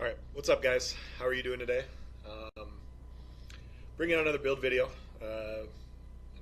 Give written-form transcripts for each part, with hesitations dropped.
Alright, what's up guys? How are you doing today? Um, Bringing out another build video. I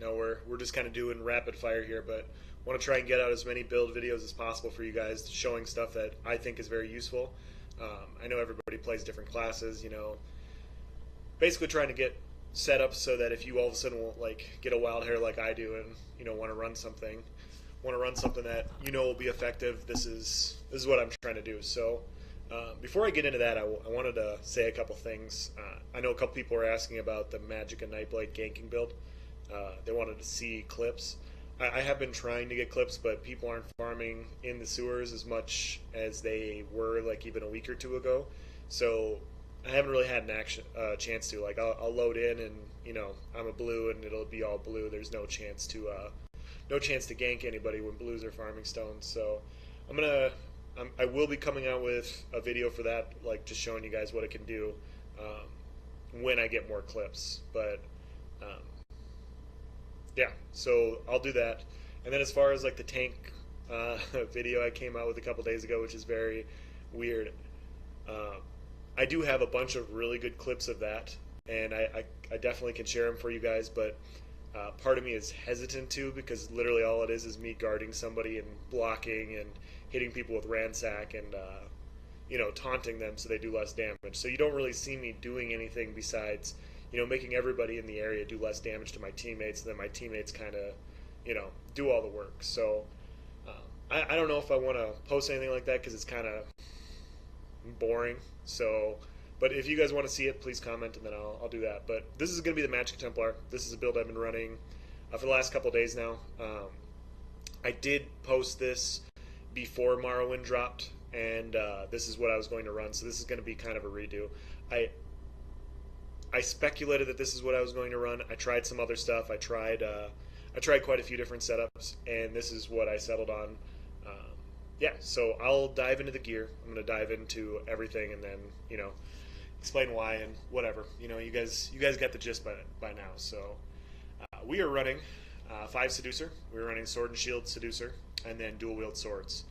know we're just kind of doing rapid fire here, but want to try and get out as many build videos as possible for you guys, showing stuff that I think is very useful. I know everybody plays different classes, basically trying to get set up so that if you all of a sudden won't get a wild hair like I do and want to run something, that will be effective. This is what I'm trying to do. So. Before I get into that, I wanted to say a couple things. I know a couple people are asking about the Magic and Nightblade ganking build. They wanted to see clips. I have been trying to get clips, but people aren't farming in the sewers as much as they were even a week or two ago. So I haven't really had an chance to. I'll load in and I'm a blue and it'll be all blue. There's no chance to gank anybody when blues are farming stones. So I will be coming out with a video for that, just showing you guys what it can do when I get more clips. But yeah, so I'll do that. And then as far as the tank video I came out with a couple days ago, which is very weird, I do have a bunch of really good clips of that, and I definitely can share them for you guys. But part of me is hesitant to, because literally all it is me guarding somebody and blocking and hitting people with ransack and taunting them so they do less damage. So you don't really see me doing anything besides making everybody in the area do less damage to my teammates, and then my teammates kind of do all the work. So I don't know if I want to post anything like that because it's kind of boring. So, but if you guys want to see it, please comment and then I'll do that. But this is going to be the Magic Templar. This is a build I've been running for the last couple days now. I did post this before Morrowind dropped, and this is what I was going to run. So this is going to be kind of a redo. I speculated that this is what I was going to run. I tried some other stuff. I tried quite a few different setups, and this is what I settled on. Yeah, so I'll dive into the gear. I'm going to dive into everything, and then explain why and whatever. You guys got the gist by now. So we are running 5 Seducer. We're running Sword and Shield Seducer, and then dual wield swords.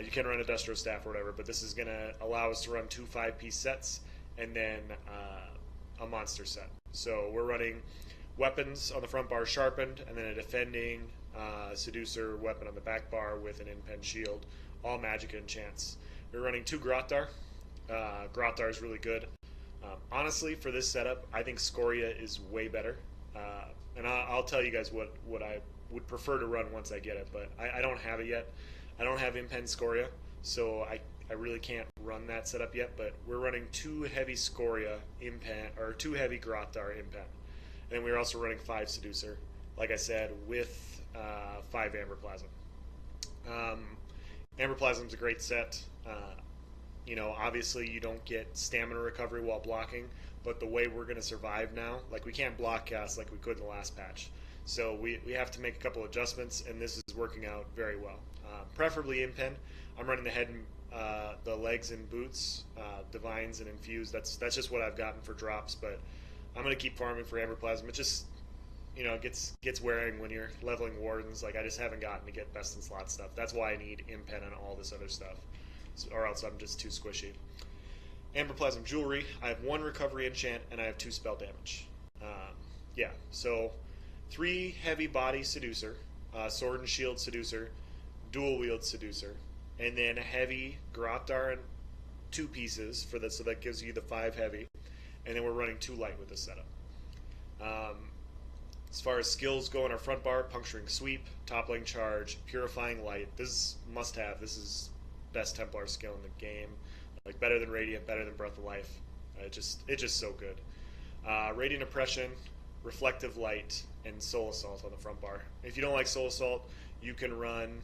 You can run a Destro Staff or whatever, but this is going to allow us to run 2 5-piece sets and then a monster set. So we're running weapons on the front bar sharpened, and then a defending Seducer weapon on the back bar with an in-pen shield, all magic and enchants. We're running 2 Grotdar. Grotdar is really good. Honestly, for this setup, I think Scoria is way better. And I'll tell you guys what I would prefer to run once I get it, but I don't have it yet. I don't have in-pen Scoria, so I really can't run that setup yet, but we're running 2 heavy Scoria in-pen, or 2 heavy Grotdar in-pen. And then we're also running 5 Seducer, like I said, with 5 Amber Plasm. Amber Plasm is a great set. Obviously you don't get stamina recovery while blocking, but the way we're going to survive now, we can't block cast like we could in the last patch. So we have to make a couple adjustments, and this is working out very well. Preferably in pen. I'm running the head and the legs and boots, divines and infused. That's just what I've gotten for drops, but I'm going to keep farming for Amber Plasm. It just gets wearing when you're leveling wardens. I just haven't gotten to get best in slot stuff. That's why I need impen and all this other stuff, or else I'm just too squishy. Amber Plasm Jewelry. I have 1 recovery enchant and I have 2 spell damage. Yeah, so 3 heavy body Seducer, Sword and Shield Seducer, dual wield Seducer, and then a heavy Grotdar and 2 pieces for that, so that gives you the 5 heavy, and then we're running 2 light with this setup. As far as skills go on our front bar, Puncturing Sweep, Toppling Charge, Purifying Light. This is must-have. This is best Templar skill in the game. Better than Radiant, better than Breath of Life. It's just so good. Radiant Oppression, Reflective Light, and Soul Assault on the front bar. If you don't like Soul Assault, you can run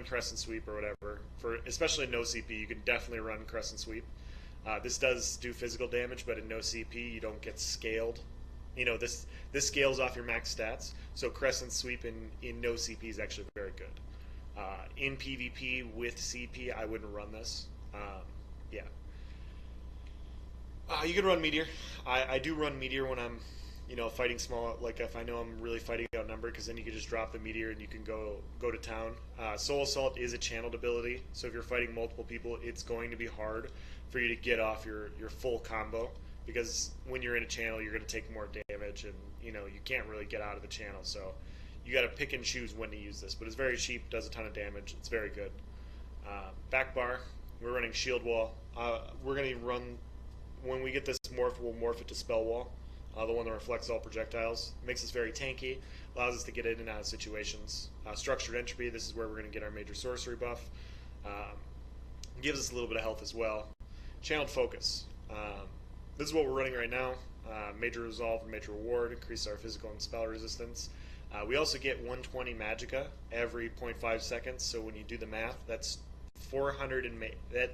Crescent Sweep or whatever. Especially in no CP, you can definitely run Crescent Sweep. This does do physical damage, but in no CP, you don't get scaled. This scales off your max stats, so Crescent Sweep in no CP is actually very good. In PvP with CP, I wouldn't run this. Yeah. You can run Meteor. I do run Meteor when I'm fighting small, like if I know I'm really fighting outnumbered, because then you can just drop the meteor and you can go to town. Soul Assault is a channeled ability, so if you're fighting multiple people, it's going to be hard for you to get off your full combo, because when you're in a channel, you're going to take more damage, and you can't really get out of the channel, so you got to pick and choose when to use this. But it's very cheap, does a ton of damage, it's very good. Back bar, we're running Shield Wall. We're going to run, when we get this morph, we'll morph it to Spell Wall. The one that reflects all projectiles. Makes us very tanky, allows us to get in and out of situations. Structured Entropy, this is where we're going to get our major sorcery buff. Gives us a little bit of health as well. Channeled Focus. This is what we're running right now. Major Resolve and Major Reward, increase our physical and spell resistance. We also get 120 Magicka every 0.5 seconds, so when you do the math, that's 400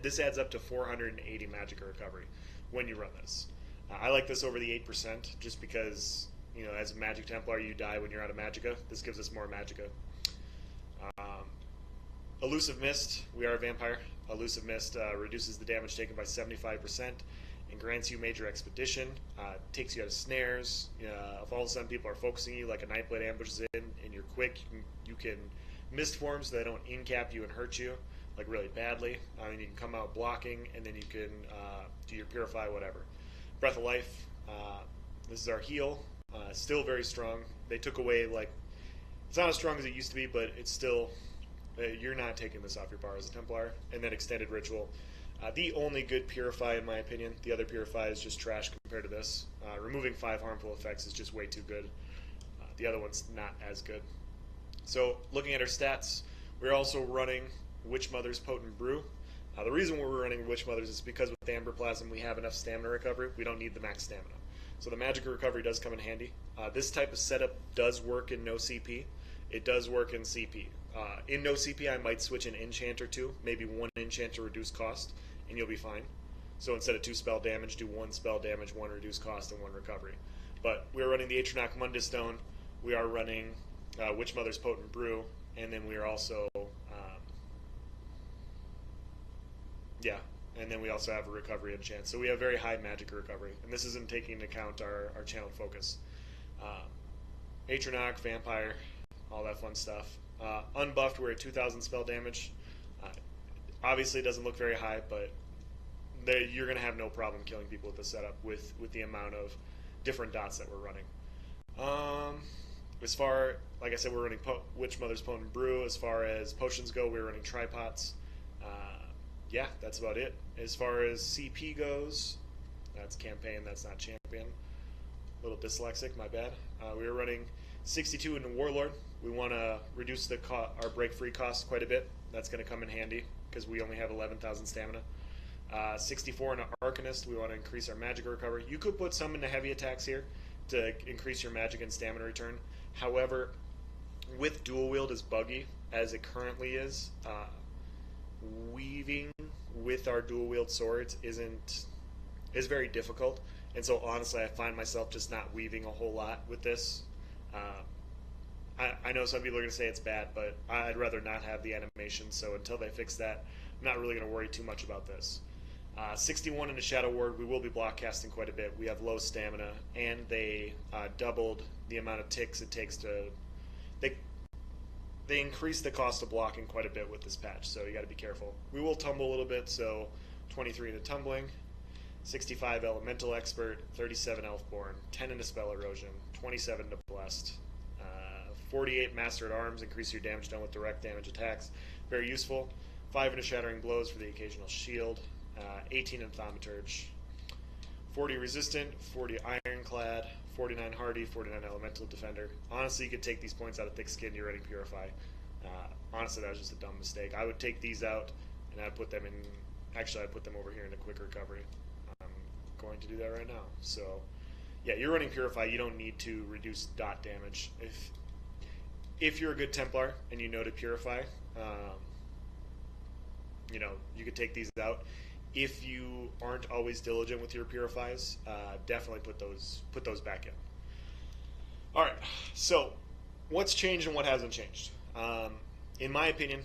this adds up to 480 Magicka recovery when you run this. I like this over the 8%, just because, as a Magic Templar, you die when you're out of Magicka. This gives us more Magicka. Elusive Mist, we are a vampire. Elusive Mist reduces the damage taken by 75% and grants you Major Expedition. Takes you out of snares. If all of a sudden people are focusing you, like a Nightblade ambushes in, and you're quick, you can mist form so they don't incap you and hurt you, like really badly. You can come out blocking, and then you can do your Purify, whatever. Breath of Life, this is our heal, still very strong. They took away, it's not as strong as it used to be, but it's still, you're not taking this off your bar as a Templar. And then Extended Ritual, the only good Purify in my opinion. The other Purify is just trash compared to this. Removing 5 harmful effects is just way too good. The other one's not as good. So, looking at our stats, we're also running Witch Mother's Potent Brew. The reason we're running Witch Mothers is because with Amber Plasm we have enough stamina recovery. We don't need the max stamina. So the Magicka recovery does come in handy. This type of setup does work in no CP. It does work in CP. In no CP I might switch an enchant or two, maybe 1 enchant to reduce cost, and you'll be fine. So instead of 2 spell damage, do 1 spell damage, 1 reduce cost, and 1 recovery. But we're running the Atronach Mundus Stone. We are running Witch Mother's Potent Brew, and then we are also... and then we also have a recovery enchant. So we have very high Magicka recovery, and this isn't taking into account our channeled focus. Atronach, Vampire, all that fun stuff. Unbuffed, we're at 2,000 spell damage. Obviously it doesn't look very high, but you're going to have no problem killing people with this setup with the amount of different dots that we're running. As far, like I said, we're running Witch Mother's Potent Brew. As far as potions go, we're running Tripods. Yeah, that's about it. As far as CP goes, that's campaign, that's not champion. A little dyslexic, my bad. We were running 62 in Warlord. We want to reduce our break free cost quite a bit. That's going to come in handy because we only have 11,000 stamina. 64 in Arcanist. We want to increase our Magicka recovery. You could put some into heavy attacks here to increase your magic and stamina return. However, with dual wield as buggy as it currently is, weaving with our dual wield swords is very difficult, and so honestly I find myself just not weaving a whole lot with this. I know some people are going to say it's bad, but I'd rather not have the animation, so until they fix that, I'm not really going to worry too much about this. 61 in the Shadow Ward. We will be block casting quite a bit. We have low stamina, and they doubled the amount of ticks it takes to... They increased the cost of blocking quite a bit with this patch, so you got to be careful. We will tumble a little bit, so 23 into Tumbling, 65 Elemental Expert, 37 Elfborn, 10 into Spell Erosion, 27 to Blessed, 48 Master at Arms, increase your damage done with direct damage attacks, very useful. 5 into Shattering Blows for the occasional shield, 18 in Thaumaturge, 40 Resistant, 40 Ironclad, 49 Hardy, 49 Elemental Defender. Honestly, you could take these points out of Thick Skin, you're running Purify. Honestly, that was just a dumb mistake. I would take these out, and I'd put them in... Actually, I'd put them over here in a quick recovery. I'm going to do that right now. So, yeah, you're running Purify. You don't need to reduce dot damage. If you're a good Templar and you know to Purify, you could take these out. If you aren't always diligent with your Purifies, definitely put those back in. All right, so what's changed and what hasn't changed? In my opinion,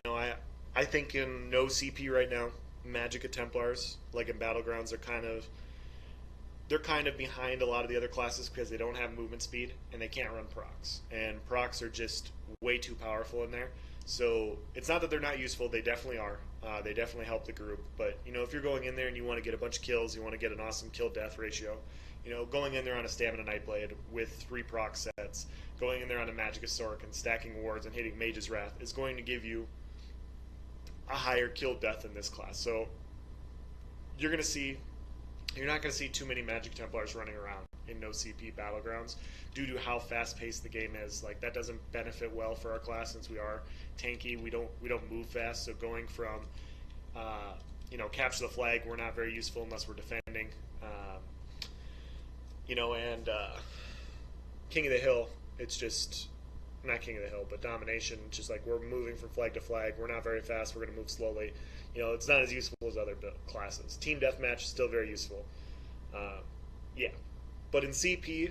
I think in no CP right now, Magicka Templars, like in Battlegrounds, are kind of they're kind of behind a lot of the other classes because they don't have movement speed and they can't run procs. And procs are just way too powerful in there. So it's not that they're not useful; they definitely are. They definitely help the group. But you know, if you're going in there and you want to get a bunch of kills, you want to get an awesome kill-death ratio. You know, going in there on a Stamina Nightblade with 3 proc sets, going in there on a Magic-Sork and stacking wards and hitting Mage's Wrath is going to give you a higher kill-death in this class. So you're not going to see too many Magic Templars running around in no CP battlegrounds due to how fast-paced the game is. Like, that doesn't benefit well for our class since we are tanky. We don't move fast. So going from capture the flag, we're not very useful unless we're defending. And King of the Hill, it's just not King of the Hill, but domination. Just like we're moving from flag to flag. We're not very fast. We're going to move slowly. You know, it's not as useful as other classes. Team Deathmatch is still very useful. But in CP,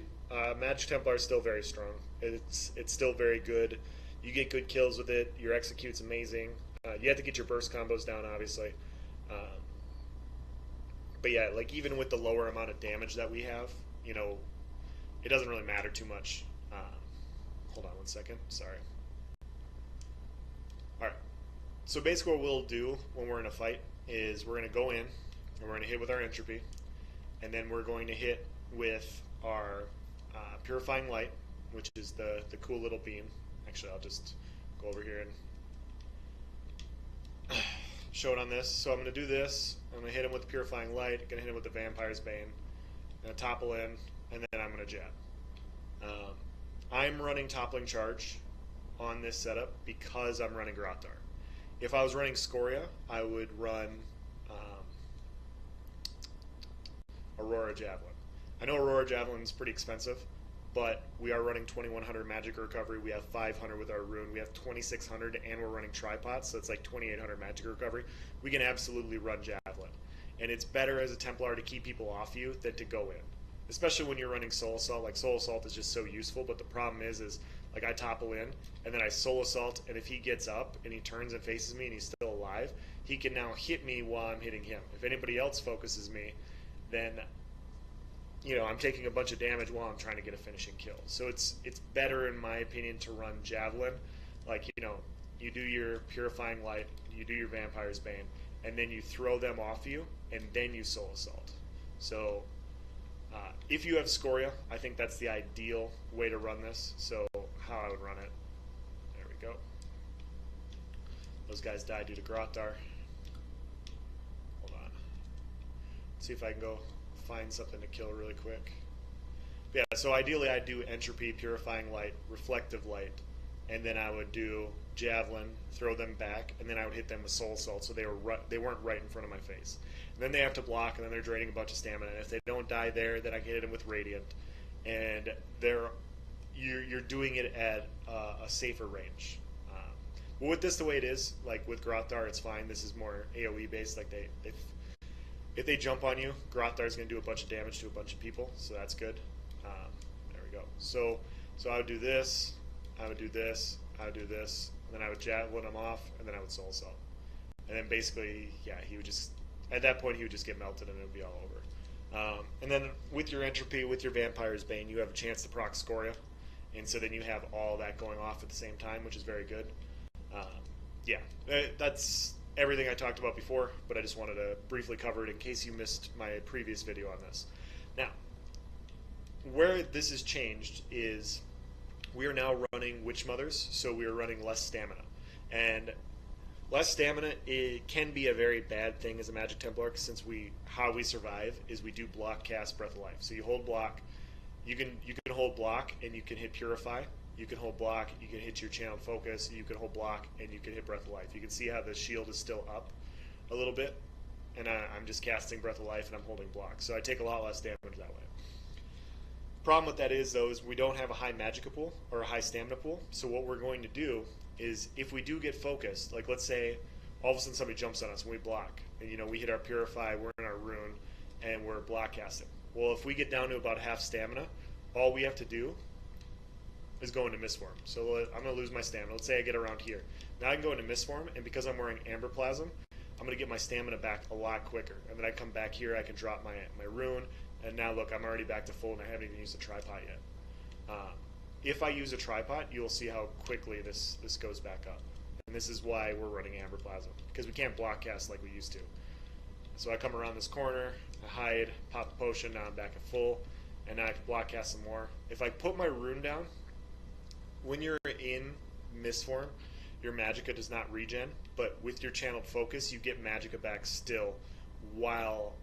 Magic Templar is still very strong. It's still very good. You get good kills with it. Your execute's amazing. You have to get your burst combos down, obviously. But yeah, like even with the lower amount of damage that we have, you know, it doesn't really matter too much. Hold on one second. Sorry. All right. So basically what we'll do when we're in a fight is we're going to go in and we're going to hit with our entropy, and then we're going to hit with our purifying light, which is the cool little beam. Actually, I'll just go over here and show it on this. So I'm going to do this. I'm going to hit him with the purifying light. I'm going to hit him with the vampire's bane. I'm going to topple in, and then I'm going to jab. I'm running toppling charge on this setup because I'm running Grottar. If I was running Scoria, I would run Aurora Javelin. I know Aurora Javelin is pretty expensive, but we are running 2100 magic recovery. We have 500 with our rune. We have 2600, and we're running tripods, so it's like 2800 magic recovery. We can absolutely run Javelin, and it's better as a Templar to keep people off you than to go in, especially when you're running Soul Assault. Like, Soul Assault is just so useful, but the problem is like I topple in, and then I Soul Assault, and if he gets up and he turns and faces me and he's still alive, he can now hit me while I'm hitting him. If anybody else focuses me, then I'm taking a bunch of damage while I'm trying to get a finishing kill. So it's better, in my opinion, to run Javelin. Like, you do your Purifying Light, you do your Vampire's Bane, and then you throw them off you, and then you Soul Assault. So if you have Scoria, I think that's the ideal way to run this. So how I would run it. There we go. Those guys died due to Grottar. Hold on. Let's see if I can go find something to kill really quick. But yeah, so ideally I'd do Entropy, Purifying Light, Reflective Light, and then I would do Javelin, throw them back, and then I would hit them with Soul Assault so they weren't right in front of my face. And then they have to block, and then they're draining a bunch of stamina. And if they don't die there, then I can hit them with Radiant. And you're doing it at a safer range. But with this the way it is, like with Grottar, it's fine. This is more AoE based. Like if they jump on you, Grottar is going to do a bunch of damage to a bunch of people, so that's good. There we go. So I would do this, I would do this, I would do this, and then I would Javelin him off, and then I would Soul Assault. And then basically, yeah, he would just, at that point, he would just get melted and it would be all over. And then with your Entropy, with your Vampire's Bane, you have a chance to proc Scoria, and so then you have all that going off at the same time, which is very good. That's everything I talked about before, but I just wanted to briefly cover it in case you missed my previous video on this. Now, where this has changed is we are now running Witch Mothers, so we are running less stamina. And less stamina, it can be a very bad thing as a Magic Templar, since how we survive is we do block, cast, Breath of Life. So you hold block, you can hold block and you can hit Purify. You can hold block, you can hit your Channeled Focus, you can hold block, and you can hit Breath of Life. You can see how the shield is still up a little bit, and I'm just casting Breath of Life and I'm holding block. So I take a lot less damage that way. Problem with that is, though, is we don't have a high Magicka pool or a high Stamina pool. So what we're going to do is, if we do get focused, like let's say all of a sudden somebody jumps on us and we block, and we hit our Purify, we're in our Rune, and we're block casting. Well, if we get down to about half stamina, all we have to do is go into Mist Form. So I'm going to lose my stamina. Let's say I get around here. Now I can go into Mist Form, and because I'm wearing Amber Plasm, I'm going to get my stamina back a lot quicker. And then I come back here, I can drop my Rune, And now look, I'm already back to full and I haven't even used a tripod yet. If I use a tripod, you'll see how quickly this goes back up. And this is why we're running Amber Plasma, because we can't block cast like we used to. So I come around this corner, I hide, pop a potion, now I'm back at full, and now I can block cast some more. If I put my rune down, when you're in mist form, your magicka does not regen, but with your channeled focus, you get magicka back still while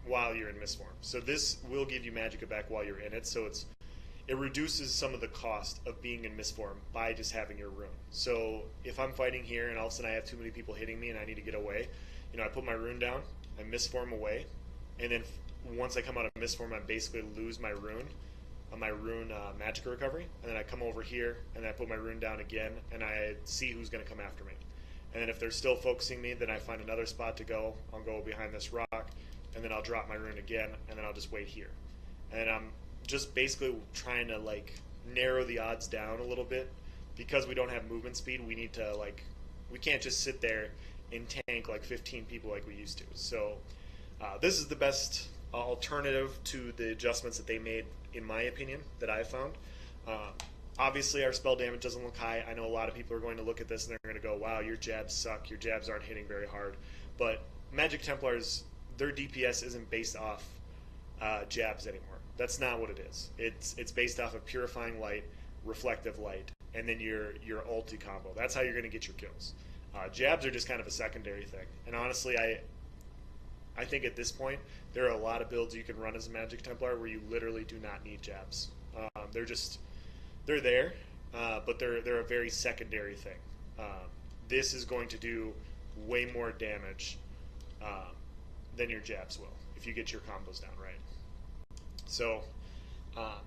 you're in mist form. So this will give you magicka back while you're in it, so it reduces some of the cost of being in mist form by just having your rune. So if I'm fighting here and all of a sudden I have too many people hitting me and I need to get away, I put my rune down, I mist form away, and then once I come out of mist form, I basically lose my rune magicka recovery, and then I come over here and I put my rune down again, and I see who's going to come after me. And then if they're still focusing me, then I find another spot to go. I'll go behind this rock, and then I'll drop my rune again, and then I'll just wait here. And I'm just basically trying to narrow the odds down a little bit, because we don't have movement speed. We need to we can't just sit there and tank 15 people like we used to. So this is the best alternative to the adjustments that they made, in my opinion, that I've found. Obviously our spell damage doesn't look high. I know a lot of people are going to look at this and they're going to go, wow, your jabs suck, your jabs aren't hitting very hard. But Magic Templars, their DPS isn't based off jabs anymore. That's not what it is. It's based off of purifying light, reflective light, and then your ulti combo. That's how you're going to get your kills. Jabs are just kind of a secondary thing. And honestly, I think at this point, there are a lot of builds you can run as a Magic Templar where you literally do not need jabs. They're there, but they're a very secondary thing. This is going to do way more damage than your jabs will if you get your combos down right. So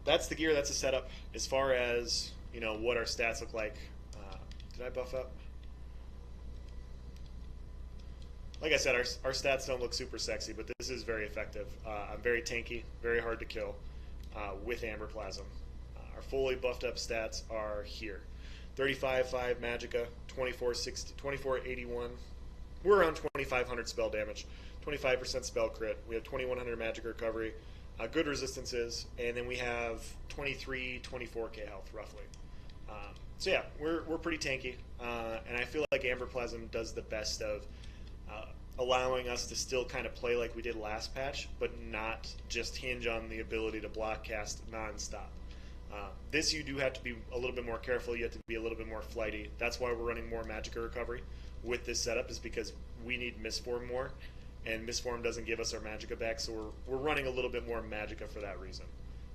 that's the gear, that's the setup. As far as what our stats look like, did I buff up? Like I said, our stats don't look super sexy, but this is very effective. I'm very tanky, very hard to kill with Amber Plasm. Our fully buffed up stats are here. 35.5 Magicka, 2481. We're around 2500 spell damage, 25% spell crit. We have 2100 magic recovery, good resistances, and then we have 24k health roughly. So yeah, we're pretty tanky, and I feel like Amber Plasm does the best of allowing us to still kind of play like we did last patch, but not just hinge on the ability to block cast non-stop. This you do have to be a little bit more careful. You have to be a little bit more flighty. That's why we're running more Magicka recovery with this setup, is because we need Mistform more, and Mistform doesn't give us our Magicka back, so we're running a little bit more Magicka for that reason.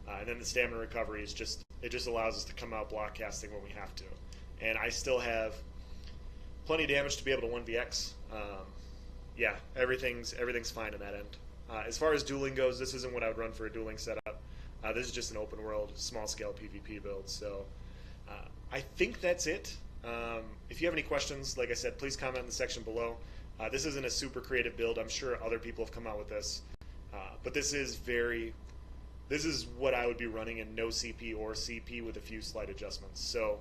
And then the stamina recovery is just allows us to come out block casting when we have to. And I still have plenty of damage to be able to 1vx. Yeah, everything's fine in that end. As far as dueling goes, this isn't what I would run for a dueling setup. This is just an open world, small scale PvP build. So I think that's it. If you have any questions, like I said, please comment in the section below. This isn't a super creative build. I'm sure other people have come out with this. But this is what I would be running in no CP or CP with a few slight adjustments. So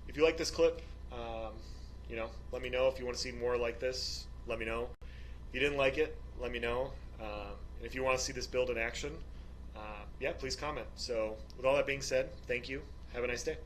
if you like this clip, let me know. If you want to see more like this, let me know. If you didn't like it, let me know. And if you want to see this build in action, yeah, please comment. So with all that being said, thank you. Have a nice day.